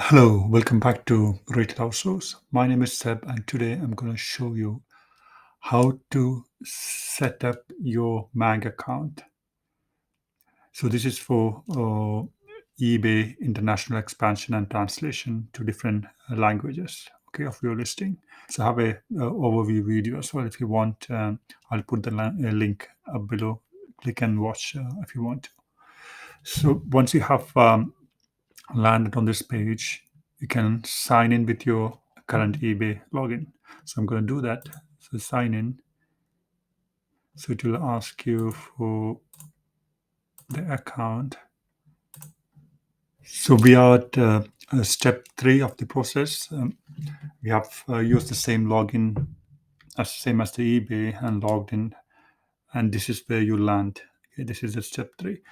Hello, welcome back to Retail-Outsource. My name is Seb, and today I'm going to show you how to set up your MAG account. So this is for eBay international expansion and translation to different languages, okay, of your listing. So I have a overview video as well. If you want, I'll put the link up below. Click and watch if you want to. So once you have landed on this page, you can sign in with your current eBay login. So I'm going to do that. So sign in. So it will ask you for the account. So we are at step 3 of the process. We have used the same login as same as the eBay and logged in, and this is where you land. Okay, this is the step 3.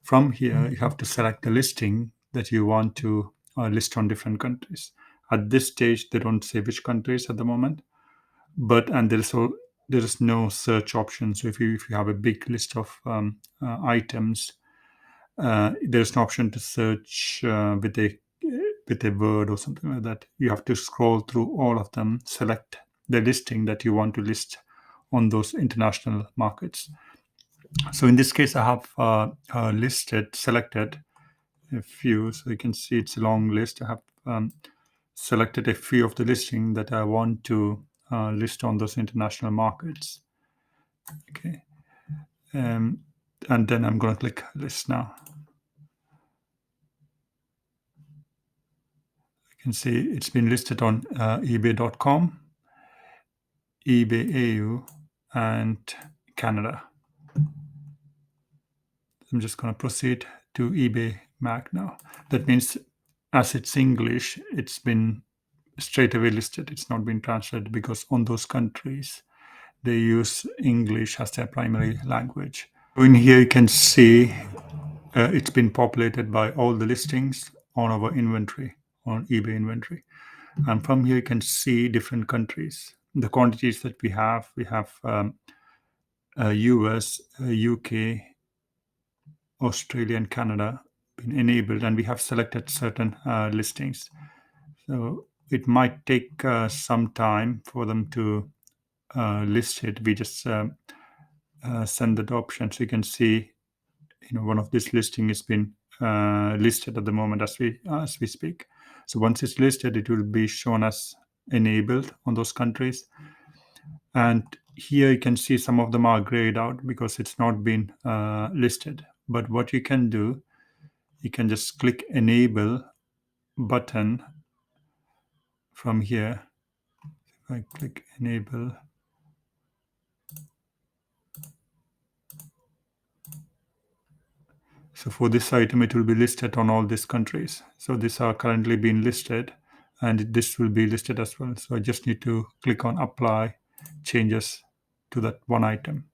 From here, you have to select the listing that you want to list on different countries. At this stage, they don't say which countries at the moment, but and there is no search option. So if you have a big list of items, there's an option to search with a word or something like that. You have to scroll through all of them, select the listing that you want to list on those international markets. So in this case, I have selected a few. So you can see it's a long list. I have selected a few of the listing that I want to list on those international markets. Okay. And then I'm going to click list now. You can see it's been listed on ebay.com, eBay EU, and Canada. I'm just going to proceed to EbayMag now. That means as it's English, it's been straight away listed. It's not been translated because on those countries, they use English as their primary language. In here, you can see it's been populated by all the listings on our inventory, on eBay inventory. And from here, you can see different countries. The quantities that we have US, UK, Australia, and Canada been enabled, and we have selected certain listings. So it might take some time for them to list it. We just send that option. So you can see, one of this listing has been listed at the moment as we speak. So once it's listed, it will be shown as enabled on those countries. And here you can see some of them are grayed out because it's not been listed. But what you can do, you can just click enable button from here. If I click enable, so for this item, it will be listed on all these countries. So these are currently being listed, and this will be listed as well. So I just need to click on apply changes to that one item.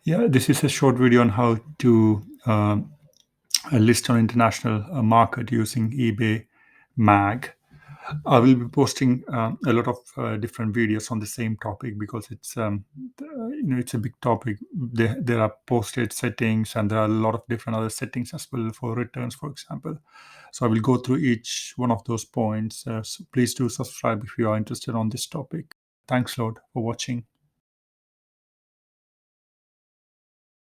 Yeah, this is a short video on how to list on international market using EbayMag. I will be posting a lot of different videos on the same topic because it's it's a big topic. There are posted settings, and there are a lot of different other settings as well for returns, for example. So I will go through each one of those points. So please do subscribe if you are interested on this topic. Thanks a lot for watching.